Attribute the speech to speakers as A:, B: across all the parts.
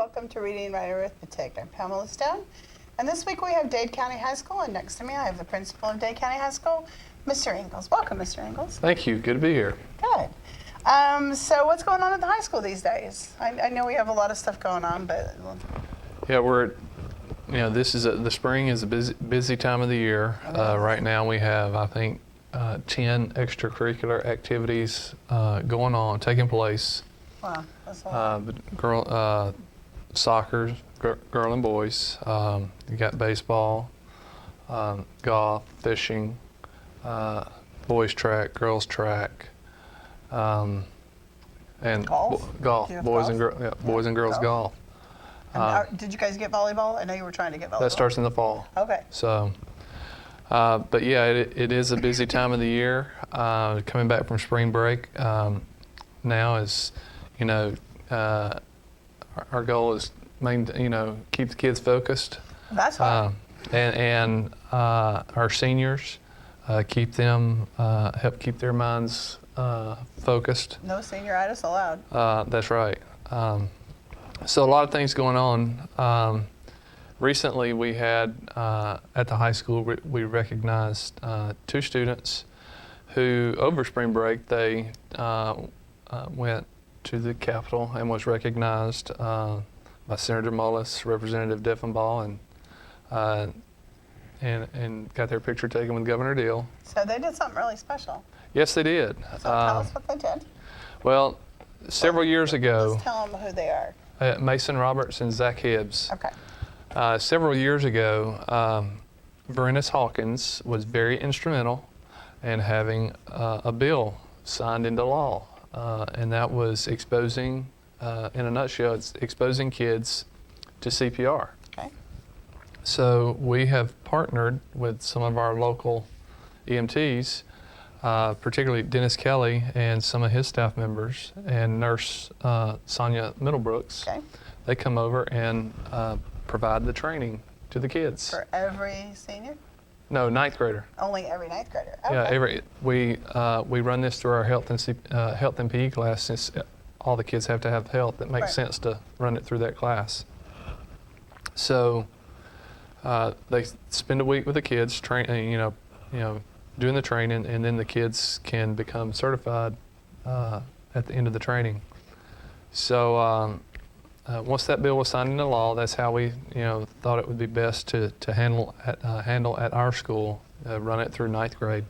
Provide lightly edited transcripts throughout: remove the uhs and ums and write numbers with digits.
A: Welcome to Reading and Writing Arithmetic. I'm Pamela Stone, and this week we have Dade County High School, and next to me I have the principal of Dade County High School, Mr. Ingalls. Welcome, Mr. Ingalls.
B: Thank you. Good to be here.
A: Good. So what's going on at the high school these days? I know we have a lot of stuff going on, but...
B: Yeah, the spring is a busy time of the year. Right now we have, I think, 10 extracurricular activities taking place.
A: Wow, that's a lot.
B: Soccer, girl and boys. You got baseball, golf, fishing, boys track, girls track, and
A: Golf?
B: golf, boys and girls golf.
A: And did you guys get volleyball? I know you were trying to get volleyball.
B: That starts in the fall.
A: Okay.
B: So, but yeah, it is a busy time of the year. Coming back from spring break now is, our goal is keep the kids focused.
A: That's hard.
B: And our seniors help keep their minds focused.
A: No senioritis allowed.
B: That's right. So a lot of things going on. Recently we had, at the high school, we recognized 2 students who, over spring break, they went to the Capitol and was recognized by Senator Mullis, Representative Diffenbaugh, and got their picture taken with Governor Deal.
A: So they did something really special.
B: Yes, they did.
A: So tell us what they did.
B: Well, several years ago,
A: Just tell them who they are.
B: Mason Roberts and Zach Hibbs.
A: Okay.
B: Several years ago, Verenus Hawkins was very instrumental in having a bill signed into law, and that was exposing, in a nutshell, it's exposing kids to CPR.
A: Okay.
B: So we have partnered with some of our local EMTs, particularly Dennis Kelly and some of his staff members, and Nurse Sonia Middlebrooks.
A: Okay.
B: They come over and provide the training to the kids.
A: For every senior?
B: No, 9th grader.
A: Only every 9th grader. Okay.
B: Yeah, we run this through our health and PE class, since all the kids have to have health. It makes sense to run it through that class. So they spend a week with the kids, doing the training, and then the kids can become certified at the end of the training. So once that bill was signed into law, that's how we, thought it would be best to handle at our school, run it through 9th grade.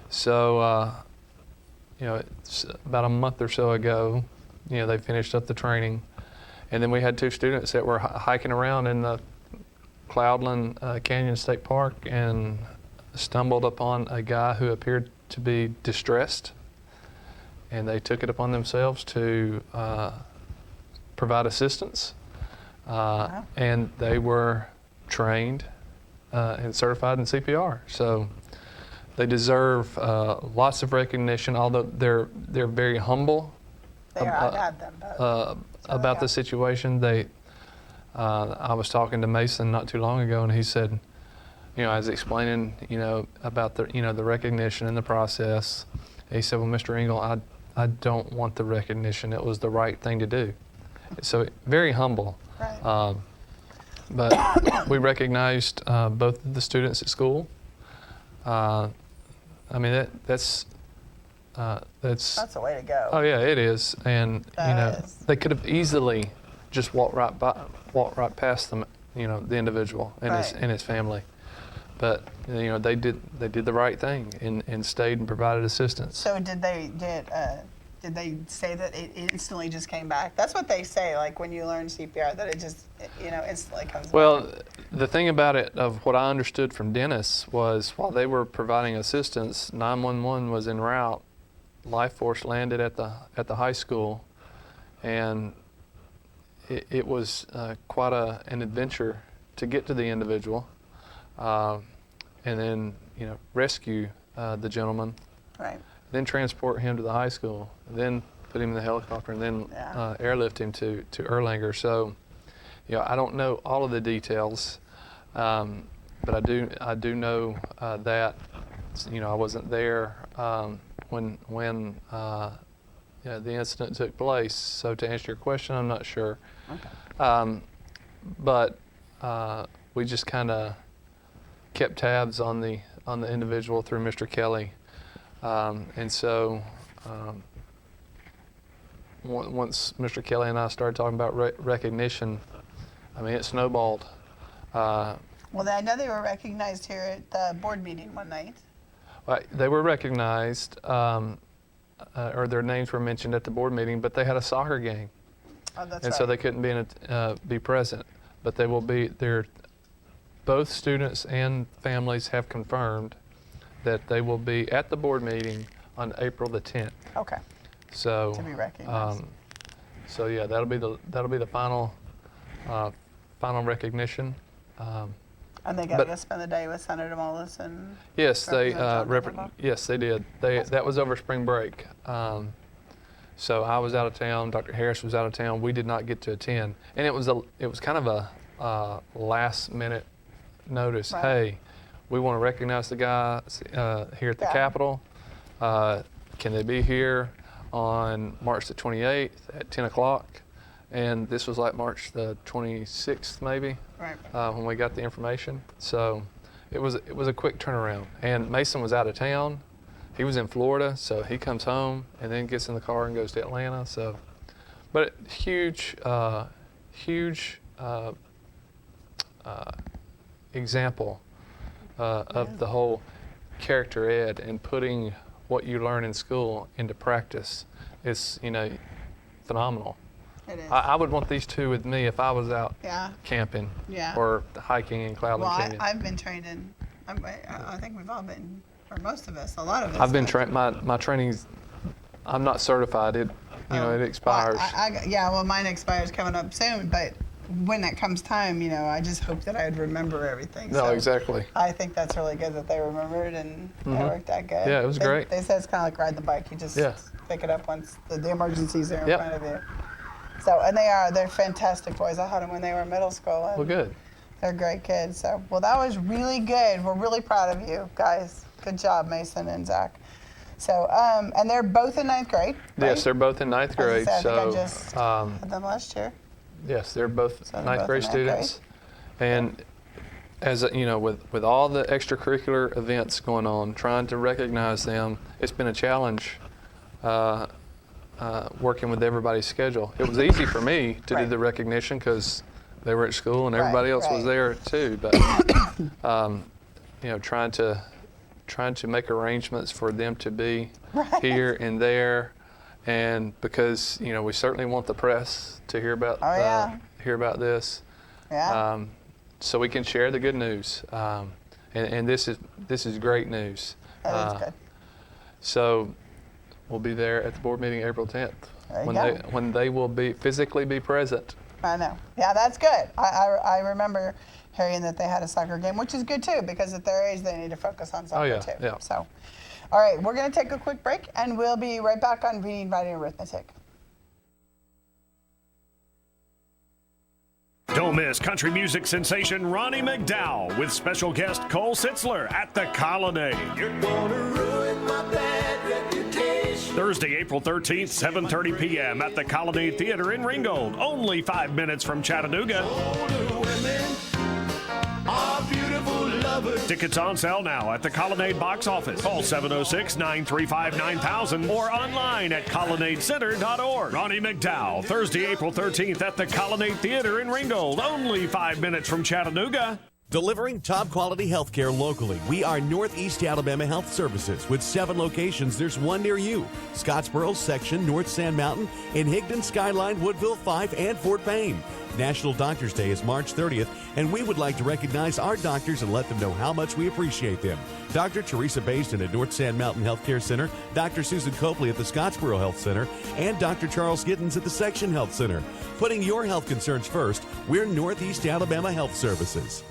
B: So, it's about a month or so ago, they finished up the training, and then we had 2 students that were hiking around in the Cloudland Canyon State Park and stumbled upon a guy who appeared to be distressed, and they took it upon themselves to provide assistance,
A: Wow.
B: and they were trained and certified in CPR. So they deserve lots of recognition, although they're very humble
A: I've had them both.
B: about the situation. I was talking to Mason not too long ago, and he said, I was explaining, about the recognition and the process. He said, well, Mr. Ingle, I don't want the recognition. It was the right thing to do. So very humble.
A: Right.
B: But we recognized both of the students at school. That's
A: That's the way to go.
B: Oh yeah, it is. And
A: That is.
B: they could have easily just walked right past them, the individual and his family. But they did the right thing and stayed and provided assistance.
A: So did they say that it instantly just came back? That's what they say, like when you learn CPR, that it just instantly comes back.
B: Well, the thing about it, of what I understood from Dennis, was while they were providing assistance, 911 was en route. Life Force landed at the high school, and it was quite an adventure to get to the individual, and then rescue the gentleman.
A: Right.
B: Then transport him to the high school, then put him in the helicopter, and then airlift him to Erlanger. So, I don't know all of the details, but I do know that I wasn't there when the incident took place. So to answer your question, I'm not sure.
A: Okay.
B: But we just kind of kept tabs on the individual through Mr. Kelly, and so once Mr. Kelly and I started talking about recognition, I mean, it snowballed.
A: Well, I know they were recognized here at the board meeting one night.
B: They were recognized, or their names were mentioned at the board meeting, but they had a soccer game.
A: Oh, that's
B: And
A: right.
B: so they couldn't be present, but they will be there. Both students and families have confirmed that they will be at the board meeting on April the 10th.
A: Okay.
B: So
A: To be recognized.
B: So yeah, that'll be the final recognition.
A: And they got
B: but-
A: to spend the day with Senator Mullis and
B: Yes, they
A: Representative John
B: yes they did. That was over spring break. So I was out of town. Dr. Harris was out of town. We did not get to attend, and it was kind of a last minute notice.
A: Right.
B: Hey, we want to recognize the guys here at the
A: Yeah.
B: Capitol. Can they be here on March the 28th at 10 o'clock? And this was like March the 26th, maybe,
A: right.
B: when we got the information. So it was a quick turnaround. And Mason was out of town. He was in Florida, so he comes home and then gets in the car and goes to Atlanta. So, but huge example of the whole character ed and putting what you learn in school into practice is, phenomenal.
A: It is.
B: I would want these two with me if I was out
A: Yeah.
B: camping
A: Yeah.
B: or hiking in Cloudland
A: Well,
B: Canyon.
A: I've been trained in, I think we've all been, or most of us, a lot of us.
B: I've been
A: have.
B: trained. My training's. I'm not certified. It expires.
A: Well, mine expires coming up soon, but when that comes time, I just hope that I would remember everything.
B: No,
A: So
B: exactly.
A: I think that's really good that they remembered and it worked that good.
B: Yeah, it was great.
A: They said it's kind of like riding the bike. You just
B: Yeah.
A: pick it up once the emergencies are in
B: Yep.
A: front of you. So, and they're fantastic boys. I had them when they were in middle school. And
B: Well, good.
A: They're great kids. So, well, that was really good. We're really proud of you guys. Good job, Mason and Zach. So, and they're both in ninth grade, right?
B: Yes, they're both in ninth grade.
A: I think I
B: So,
A: just had them last year.
B: yes, they're both
A: So they're
B: ninth
A: both
B: grade
A: in ninth grade.
B: students, and as with all the extracurricular events going on, trying to recognize them, it's been a challenge. Working with everybody's schedule. It was easy for me to do
A: Right.
B: the recognition because they were at school and
A: Right,
B: everybody else was
A: right.
B: there too. But trying to make arrangements for them to be
A: Right.
B: here and there, and because we certainly want the press to hear about
A: Oh, yeah.
B: hear about this,
A: Yeah.
B: so we can share the good news. And this is great news.
A: That is good.
B: So we'll be there at the board meeting April 10th
A: There you go.
B: when they will be physically be present.
A: I know. Yeah, that's good. I remember hearing that they had a soccer game, which is good too, because at their age they need to focus on soccer
B: yeah,
A: too.
B: yeah.
A: So, all right, we're going to take a quick break, and we'll be right back on reading, writing, arithmetic.
C: Don't miss country music sensation Ronnie McDowell with special guest Cole Sitzler at the Colonnade.
D: You're gonna ruin my bad reputation.
C: Thursday, April 13th, 7:30 p.m. at the Colonnade Theater in Ringgold, only 5 minutes from Chattanooga.
D: Older women are beautiful lovers.
C: Tickets on sale now at the Colonnade box office. Call 706-935-9000 or online at colonnadecenter.org. Ronnie McDowell, Thursday, April 13th at the Colonnade Theater in Ringgold, only 5 minutes from Chattanooga.
E: Delivering top quality health care locally. We are Northeast Alabama Health Services. With 7 locations, there's one near you. Scottsboro, Section, North Sand Mountain, in Higdon, Skyline, Woodville, Fife, and Fort Payne. National Doctors Day is March 30th, and we would like to recognize our doctors and let them know how much we appreciate them. Dr. Teresa Baston at North Sand Mountain Healthcare Center, Dr. Susan Copley at the Scottsboro Health Center, and Dr. Charles Gittens at the Section Health Center. Putting your health concerns first, we're Northeast Alabama Health Services.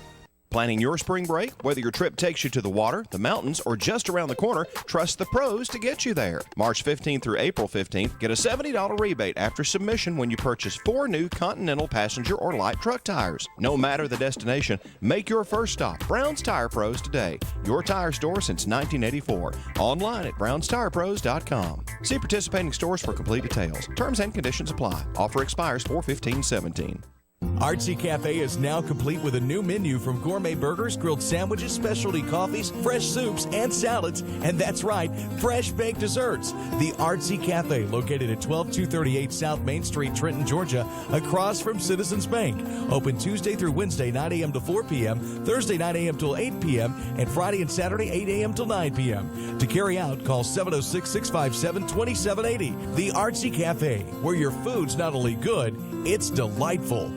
F: Planning your spring break? Whether your trip takes you to the water, the mountains, or just around the corner, trust the pros to get you there. March 15th through April 15th, get a $70 rebate after submission when you purchase 4 new Continental passenger or light truck tires. No matter the destination, make your first stop Brown's Tire Pros today. Your tire store since 1984. Online at brownstirepros.com. See participating stores for complete details. Terms and conditions apply. Offer expires 4/15/17.
E: Artsy Cafe is now complete with a new menu from gourmet burgers, grilled sandwiches, specialty coffees, fresh soups, and salads. And that's right, fresh baked desserts. The Artsy Cafe, located at 12238 South Main Street, Trenton, Georgia, across from Citizens Bank. Open Tuesday through Wednesday, 9 a.m. to 4 p.m., Thursday, 9 a.m. till 8 p.m., and Friday and Saturday, 8 a.m. till 9 p.m. To carry out, call 706-657-2780. The Artsy Cafe, where your food's not only good, it's delightful.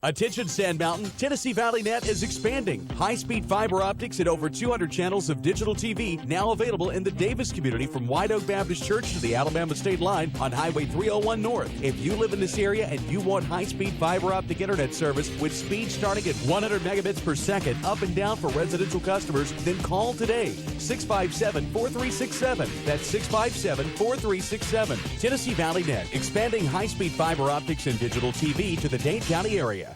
E: Attention Sand Mountain, Tennessee Valley Net is expanding. High-speed fiber optics and over 200 channels of digital TV now available in the Davis community from White Oak Baptist Church to the Alabama State Line on Highway 301 North. If you live in this area and you want high-speed fiber optic internet service with speed starting at 100 megabits per second up and down for residential customers, then call today. 657-4367. That's 657-4367. Tennessee Valley Net, expanding high-speed fiber optics and digital TV to the Dade County area.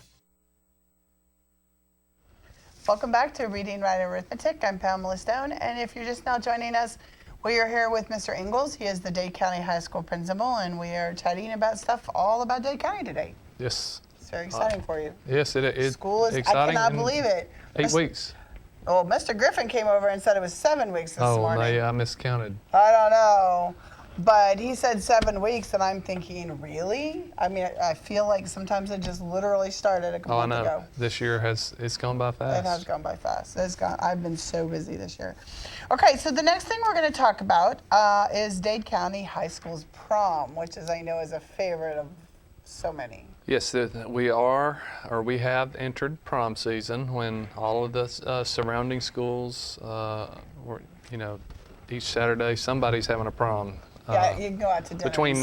A: Welcome back to Reading, Writing, Arithmetic. I'm Pamela Stone, and if you're just now joining us, we are here with Mr. Ingalls. He is the Dade County High School principal, and we are chatting about stuff all about Dade County today.
B: Yes.
A: It's very exciting for you.
B: Yes, it is.
A: School is,
B: exciting.
A: I cannot believe it.
B: 8 weeks.
A: Oh, Mr. Griffin came over and said it was 7 weeks this morning.
B: Oh, I miscounted.
A: I don't know. But he said 7 weeks, and I'm thinking, really? I mean, I feel like sometimes it just literally started a couple months ago.
B: This year it's gone by fast.
A: It has gone by fast. I've been so busy this year. Okay, so the next thing we're going to talk about is Dade County High School's prom, which I know is a favorite of so many.
B: Yes, we have entered prom season when all of the surrounding schools, each Saturday somebody's having a prom.
A: Yeah, you can go out to dinner.
B: Between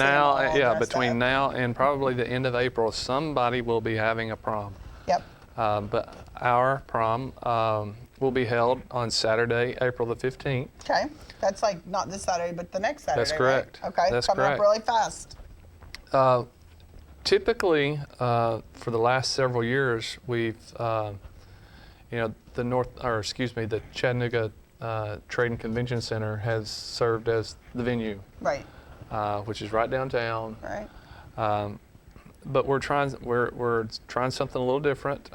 B: now and probably the end of April, somebody will be having a prom.
A: Yep.
B: But our prom will be held on Saturday, April the 15th.
A: Okay, that's like not this Saturday, but the next Saturday.
B: That's correct.
A: Right? Okay,
B: that's
A: coming
B: correct.
A: up really fast.
B: Typically, for the last several years, we've, the Chattanooga Trade and Convention Center has served as the venue,
A: right?
B: Which is right downtown.
A: Right.
B: But we're trying something a little different.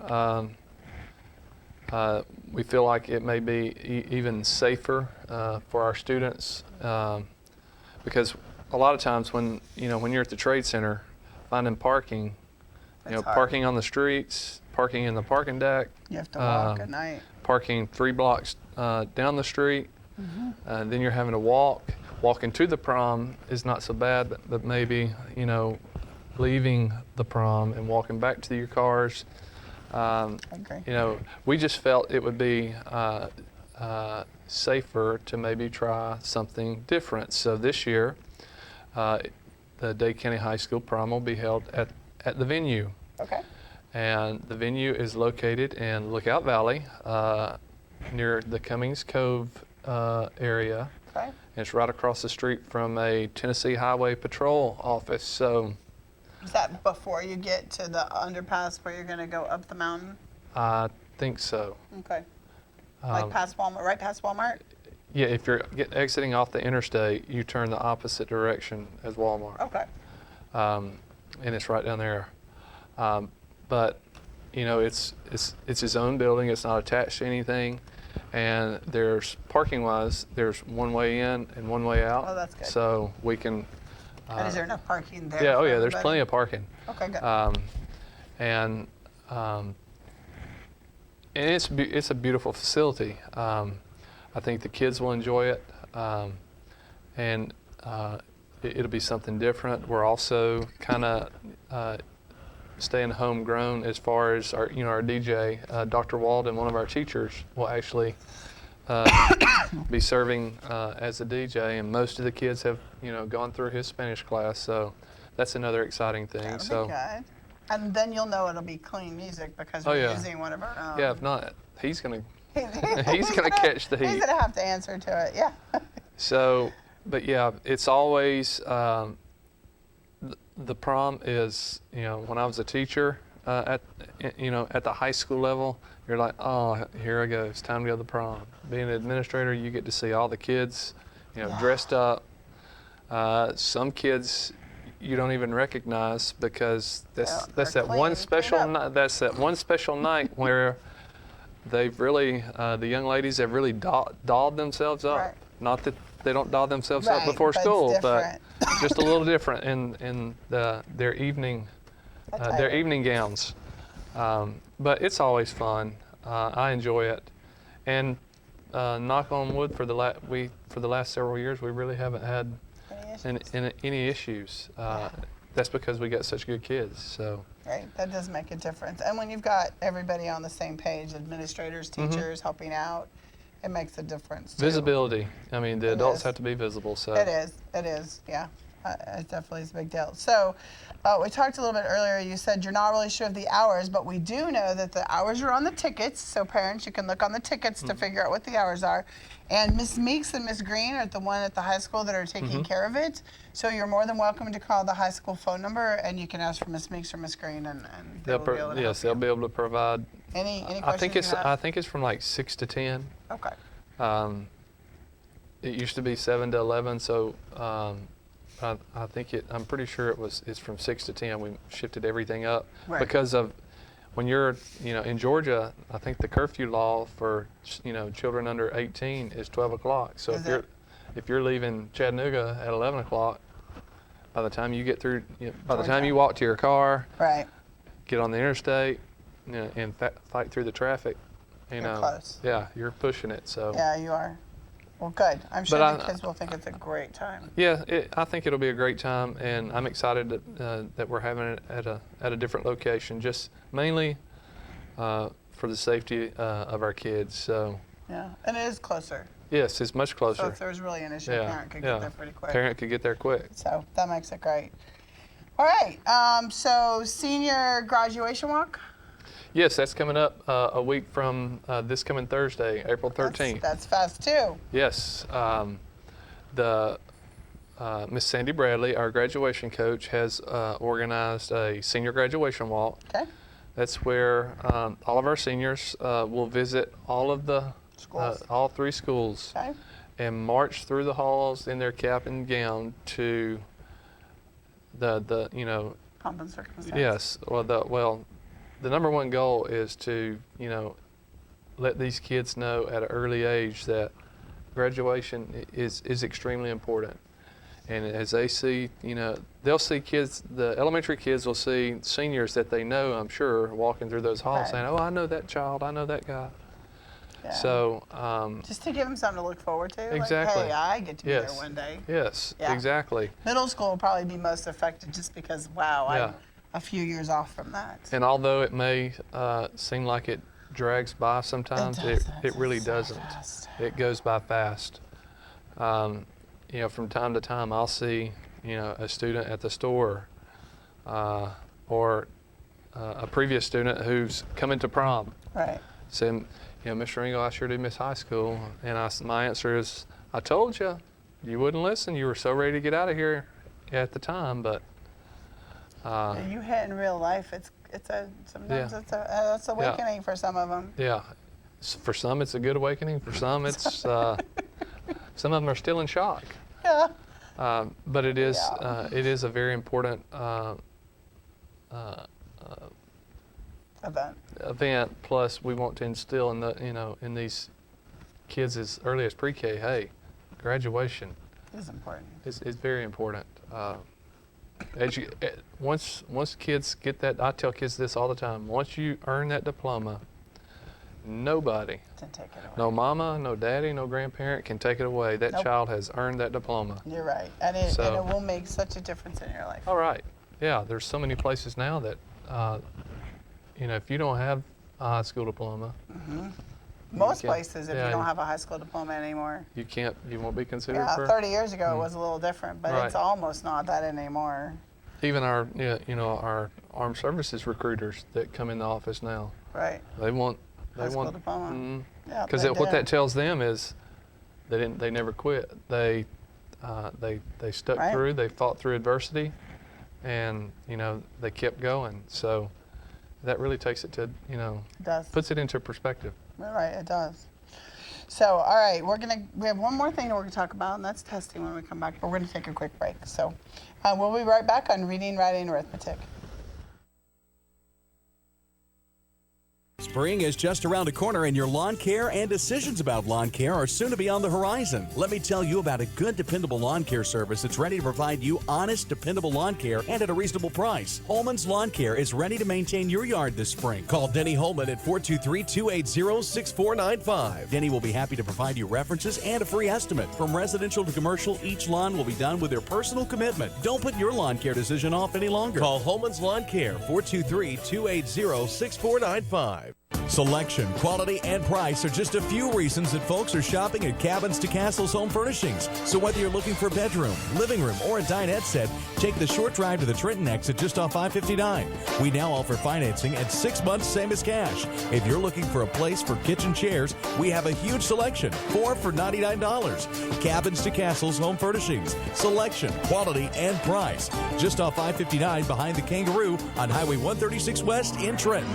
B: We feel like it may be even safer for our students because a lot of times when you're at the Trade Center, finding parking, parking on the streets, parking in the parking deck.
A: You have to walk at night.
B: Parking 3 blocks down the street, then you're having to walk. Walking to the prom is not so bad, but maybe, leaving the prom and walking back to your cars.
A: Okay.
B: We just felt it would be safer to maybe try something different. So this year, the Dade County High School prom will be held at the venue.
A: Okay.
B: And the venue is located in Lookout Valley, near the Cummings Cove area.
A: Okay.
B: And it's right across the street from a Tennessee Highway Patrol office. So,
A: is that before you get to the underpass where you're going to go up the mountain?
B: I think so.
A: Okay. Like past Walmart, right past Walmart?
B: Yeah, if you're exiting off the interstate, you turn the opposite direction as Walmart.
A: Okay.
B: And it's right down there. But it's its own building. It's not attached to anything, and there's parking-wise, there's one way in and one way out.
A: Oh, that's good.
B: So we can.
A: And is there enough parking there?
B: Yeah.
A: for
B: There's
A: everybody?
B: plenty of parking.
A: Okay, good.
B: And it's a beautiful facility. I think the kids will enjoy it, and it'll be something different. We're also kind of staying homegrown as far as our DJ, Dr. Walden, one of our teachers, will actually be serving as a DJ, and most of the kids have gone through his Spanish class, so that's another exciting thing.
A: That'll be good. And then you'll know it'll be clean music because
B: Oh,
A: we're
B: yeah.
A: using one of our own.
B: Yeah, if not, he's gonna he's gonna catch the
A: He's
B: heat.
A: gonna have to answer to it. Yeah.
B: So, but yeah, it's always the prom is, when I was a teacher at the high school level, you're like, oh, here I go, it's time to go to the prom. Being an administrator, you get to see all the kids, dressed up. Some kids you don't even recognize because that's that one special night. That's that one special night where they've really the young ladies have really dolled themselves up.
A: Right.
B: Not that they don't doll themselves up
A: Right,
B: before
A: but it's
B: school,
A: different.
B: but just a little different in their evening gowns. But it's always fun. I enjoy it, and knock on wood, for the last several years we really haven't had any issues. That's because we got such good kids. So.
A: Right, that does make a difference. And when you've got everybody on the same page, administrators, teachers helping out, it makes a difference too.
B: Visibility. I mean, the adults
A: is.
B: have to be visible. So.
A: It is, yeah. It definitely is a big deal. So we talked a little bit earlier, you said you're not really sure of the hours, but we do know that the hours are on the tickets. So parents, you can look on the tickets to figure out what the hours are. And Miss Meeks and Miss Green are the one at the high school that are taking care of it. So you're more than welcome to call the high school phone number, and you can ask for Miss Meeks or Miss Green, and they'll be able to help
B: they'll be able to provide.
A: Any
B: I think
A: questions you have?
B: I think it's from like 6 to 10.
A: Okay.
B: It used to be 7 to 11, so I think I'm pretty sure it's from 6 to 10. We shifted everything up because of when you're in Georgia. I think the curfew law for children under 18 is 12 o'clock. So if you're leaving Chattanooga at 11 o'clock, by the time you get through, by the time you walk to your car, get on the interstate, and fight through the traffic,
A: you're close.
B: Yeah, you're pushing it. So
A: yeah, you are. Well, good. I'm sure the kids will think it's a great time.
B: Yeah, I think it'll be a great time, and I'm excited that we're having it at a different location, just mainly for the safety of our kids. So.
A: Yeah, and it is closer.
B: Yes, it's much closer.
A: So if there's really an issue, parent could get there pretty quick.
B: Parent could get there quick.
A: So that makes it great. All right. So senior graduation walk.
B: Yes, that's coming up a week from this coming Thursday, April 13th.
A: That's fast too.
B: Yes. Miss Sandy Bradley, our graduation coach, has organized a senior graduation walk.
A: Okay.
B: That's where all of our seniors will visit all of the all 3 schools and march through the halls in their cap and gown to the
A: Pomp and circumstance.
B: Yes. Well, the number one goal is to let these kids know at an early age that graduation is extremely important. And as they see, they'll see kids, the elementary kids will see seniors that they know, I'm sure, walking through those halls saying, oh, I know that child, I know that guy.
A: Yeah.
B: So.
A: Just to give them something to look forward to.
B: Exactly.
A: Like, hey, I get to be there one day.
B: Yes,
A: Yeah.
B: exactly.
A: Middle school will probably be most affected just because, wow, I'm a few years off from that.
B: And although it may seem like it drags by sometimes, it really doesn't.
A: Fast.
B: It goes by fast. From time to time, I'll see, a student at the store or a previous student who's coming to prom.
A: Right.
B: Saying, Mr. Ringo, I sure did miss high school. And my answer is, I told you, you wouldn't listen. You were so ready to get out of here at the time, but.
A: You hit in real life. Sometimes it's awakening for some of them.
B: Yeah. For some, it's a good awakening. For some, it's some of them are still in shock.
A: Yeah.
B: But it is a very important event. Plus, we want to instill in these kids as early as pre-K. Hey, graduation
A: is important.
B: It's very important. Once kids get that, I tell kids this all the time. Once you earn that diploma, nobody, no mama, no daddy, no grandparent can take it away. That child has earned that diploma.
A: You're right, and it will make such a difference in your life.
B: All right, yeah. There's so many places now that, if you don't have a high school diploma,
A: most places, if you don't have a high school diploma anymore,
B: you won't be considered.
A: Yeah, 30 years ago it was a little different, but it's almost not that anymore.
B: Even our armed services recruiters that come in the office now.
A: Right.
B: They want They
A: High school
B: want
A: diploma. Yeah,
B: because
A: they
B: what
A: did.
B: that tells them is they never quit. They stuck
A: Right.
B: through. They fought through adversity, and they kept going. So that really takes it to
A: It does.
B: puts it into perspective.
A: Right, it does. So, all right, we have one more thing that we're gonna talk about, and that's testing when we come back. But we're gonna take a quick break. So, we'll be right back on reading, writing, arithmetic.
E: Spring is just around the corner, and your lawn care and decisions about lawn care are soon to be on the horizon. Let me tell you about a good, dependable lawn care service that's ready to provide you honest, dependable lawn care and at a reasonable price. Holman's Lawn Care is ready to maintain your yard this spring. Call Denny Holman at 423-280-6495. Denny will be happy to provide you references and a free estimate. From residential to commercial, each lawn will be done with their personal commitment. Don't put your lawn care decision off any longer. Call Holman's Lawn Care, 423-280-6495. Selection, quality, and price are just a few reasons that folks are shopping at Cabins to Castles Home Furnishings. So whether you're looking for a bedroom, living room, or a dinette set, take the short drive to the Trenton exit just off 559. We now offer financing at 6 months, same as cash. If you're looking for a place for kitchen chairs, we have a huge selection, 4 for $99. Cabins to Castles Home Furnishings. Selection, quality, and price. Just off 559 behind the Kangaroo on Highway 136 West in Trenton.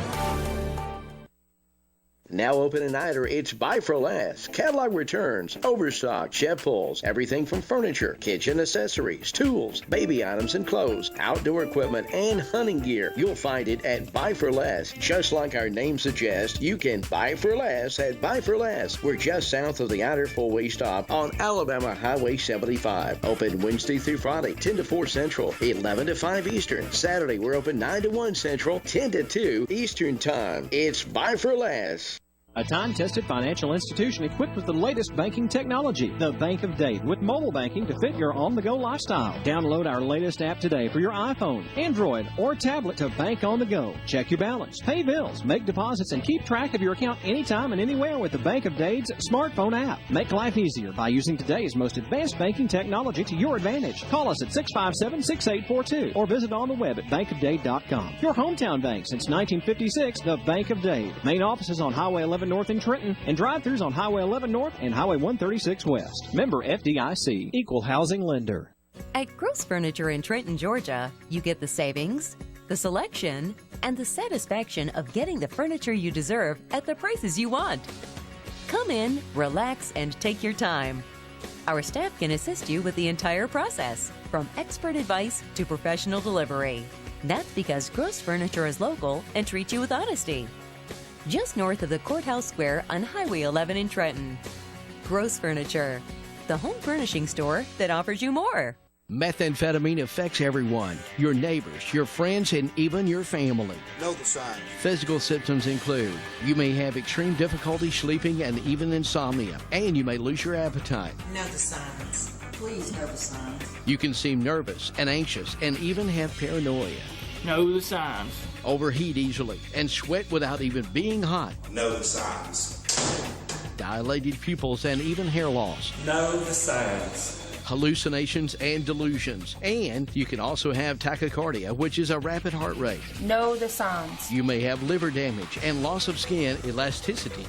G: Now open in Ider, it's Buy for Less. Catalog returns, overstock, shed pulls, everything from furniture, kitchen accessories, tools, baby items and clothes, outdoor equipment, and hunting gear. You'll find it at Buy for Less. Just like our name suggests, you can buy for less at Buy for Less. We're just south of the Ider four-way stop on Alabama Highway 75. Open Wednesday through Friday, 10 to 4 Central, 11 to 5 Eastern. Saturday, we're open 9 to 1 Central, 10 to 2 Eastern Time. It's Buy for Less.
H: A time-tested financial institution equipped with the latest banking technology, the Bank of Dade, with mobile banking to fit your on-the-go lifestyle. Download our latest app today for your iPhone, Android, or tablet to bank on the go. Check your balance, pay bills, make deposits, and keep track of your account anytime and anywhere with the Bank of Dade's smartphone app. Make life easier by using today's most advanced banking technology to your advantage. Call us at 657-6842 or visit on the web at bankofdade.com. Your hometown bank since 1956, the Bank of Dade. Main office is on Highway 11 North in Trenton, and drive-thrus on Highway 11 North and Highway 136 West. Member FDIC, Equal Housing Lender.
I: At Gross Furniture in Trenton, Georgia, you get the savings, the selection, and the satisfaction of getting the furniture you deserve at the prices you want. Come in, relax, and take your time. Our staff can assist you with the entire process, from expert advice to professional delivery. That's because Gross Furniture is local and treats you with honesty. Just north of the Courthouse Square on Highway 11 in Trenton. Gross Furniture, the home furnishing store that offers you more.
J: Methamphetamine affects everyone, your neighbors, your friends, and even your family.
K: Know the signs.
J: Physical symptoms include you may have extreme difficulty sleeping and even insomnia, and you may lose your appetite.
L: Know the signs. Please know the signs.
J: You can seem nervous and anxious and even have paranoia.
M: Know the signs.
J: Overheat easily and sweat without even being hot.
K: Know the signs.
J: Dilated pupils and even hair loss.
K: Know the signs.
J: Hallucinations and delusions. And you can also have tachycardia, which is a rapid heart rate.
N: Know the signs.
J: You may have liver damage and loss of skin elasticity.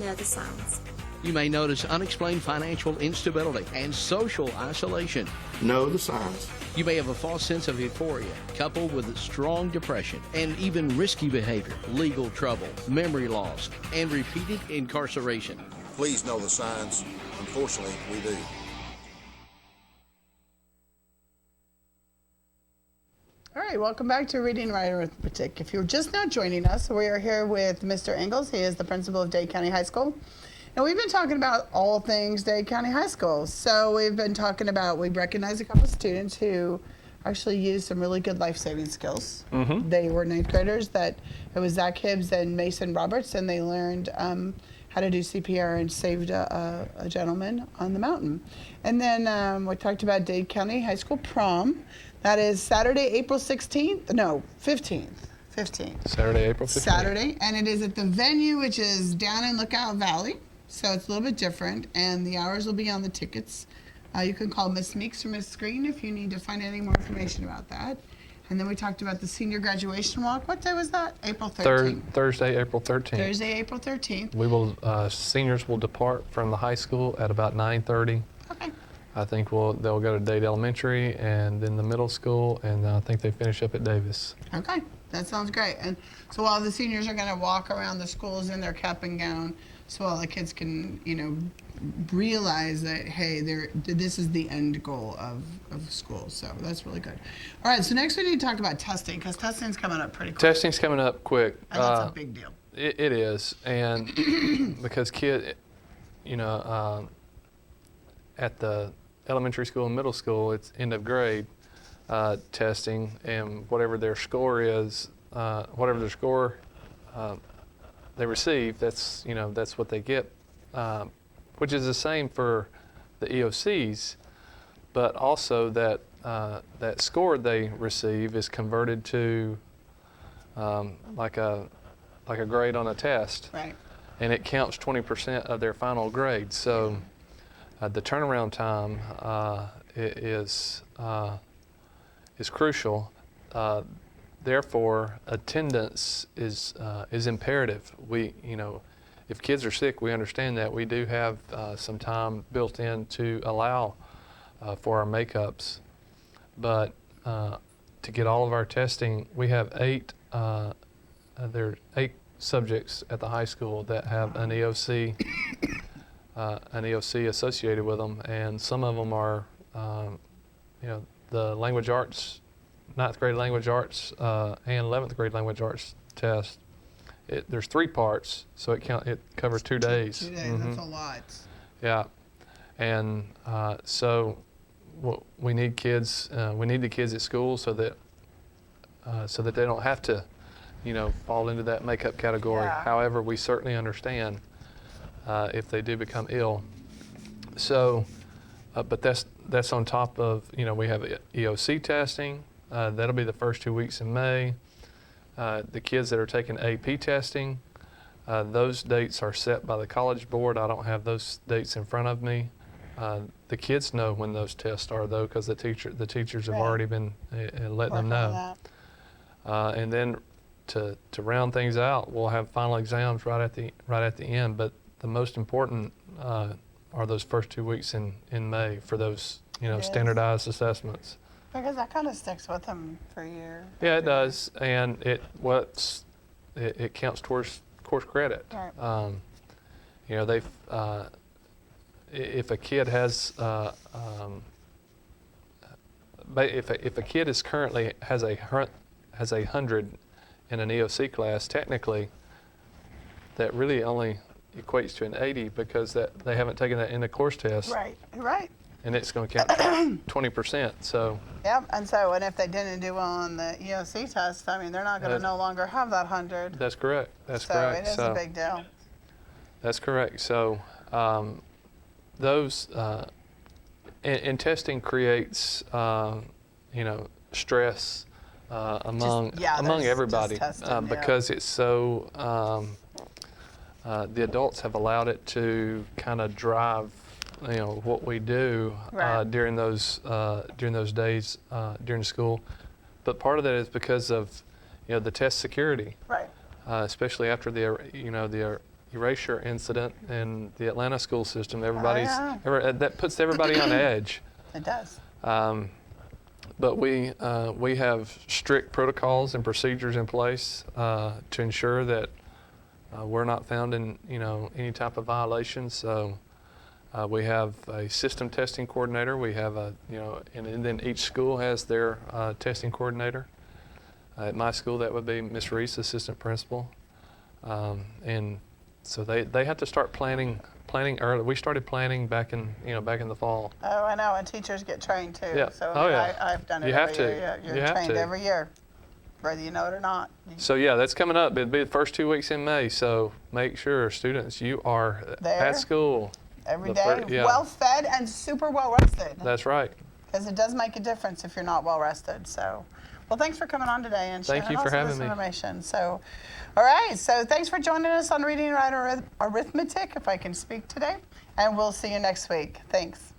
N: Know the signs.
J: You may notice unexplained financial instability and social isolation.
K: Know the signs.
J: You may have a false sense of euphoria, coupled with strong depression and even risky behavior, legal trouble, memory loss, and repeated incarceration.
K: Please know the signs. Unfortunately, we do.
A: All right, welcome back to Reading, Writing, Arithmetic. If you're just now joining us, we are here with Mr. Ingalls. He is the principal of Dade County High School. And we've been talking about all things Dade County High School. So we've been talking about, we've recognized a couple of students who actually used some really good life-saving skills.
B: Mm-hmm.
A: They were ninth graders. It was Zach Hibbs and Mason Roberts, and they learned how to do CPR and saved a gentleman on the mountain. And then we talked about Dade County High School Prom. That is Saturday, April 16th. No, 15th. 15th.
B: Saturday, April 15th.
A: Saturday, and it is at the venue, which is down in Lookout Valley. So it's a little bit different, and the hours will be on the tickets. You can call Miss Meeks or Miss Screen if you need to find any more information about that. And then we talked about the senior graduation walk. What day was that? April 13th.
B: Thursday, April 13th.
A: Thursday, April 13th.
B: We will, seniors will depart from the high school at about 9:30.
A: Okay.
B: I think they'll go to Dade Elementary and then the middle school, and I think they finish up at Davis.
A: Okay, that sounds great. And so while the seniors are going to walk around the schools in their cap and gown, so all the kids can, realize that, hey, this is the end goal of school. So that's really good. All right, so next we need to talk about testing, because testing's coming up pretty quick.
B: Testing's coming up quick.
A: And that's a big deal.
B: It is, and because at the elementary school and middle school, it's end of grade testing, and whatever their score is, they receive, that's what they get, which is the same for the EOCs, but also that score they receive is converted to like a grade on a test,
A: right? And
B: it counts 20% of their final grade. So the turnaround time is crucial. Therefore, attendance is imperative. If kids are sick, we understand that. We do have some time built in to allow for our makeups, but to get all of our testing, we have 8 subjects at the high school that have an EOC associated with them, and some of them are, the language arts, 9th grade language arts and 11th grade language arts test. There's 3 parts, so it covers 2 days.
A: 2 days, that's a lot.
B: Yeah, and so we need kids. We need the kids at school so that they don't have to, fall into that makeup category.
A: Yeah.
B: However, we certainly understand if they do become ill. So, but that's on top of, we have EOC testing. That'll be the first 2 weeks in May. The kids that are taking AP testing, those dates are set by the College Board. I don't have those dates in front of me. The kids know when those tests are, though, because the teachers have already been letting them know. And then to round things out, we'll have final exams right at the end. But the most important are those first 2 weeks in May for those standardized assessments.
A: Because that kind of sticks with them for a year.
B: Yeah, it does, and it counts towards course credit.
A: Right.
B: If a kid has if a kid is currently has a 100 in an EOC class, technically that really only equates to an 80 because they haven't taken that in the course test.
A: Right.
B: And it's going to count 20%. So.
A: Yep. And if they didn't do well on the EOC test, they're not going to no longer have that 100.
B: That's correct. That's
A: so
B: correct.
A: It is a big deal.
B: That's correct. So those and testing creates stress among everybody because it's so. The adults have allowed it to kind of drive. What we do during those days during school, but part of that is because of the test security,
A: right?
B: Especially after the erasure incident in the Atlanta school system, that puts everybody on edge.
A: It does.
B: But we have strict protocols and procedures in place to ensure that we're not found in any type of violations. So. We have a system testing coordinator. We have and then each school has their testing coordinator. At my school, that would be Miss Reese, assistant principal, and so they have to start planning early. We started planning back in the fall.
A: Oh, I know, and teachers get trained too.
B: Yeah.
A: So I've done it
B: you
A: every
B: have
A: year.
B: To.
A: You're trained every year, whether you know it or not.
B: So yeah, that's coming up. It'll be the first 2 weeks in May. So make sure, students, you are at school.
A: Every day, well fed and super well rested.
B: That's right.
A: Because it does make a difference if you're not well rested. So, well, thanks for coming on today and sharing all this information. So, all right. So, thanks for joining us on Reading and Writing Arithmetic, if I can speak today. And we'll see you next week. Thanks.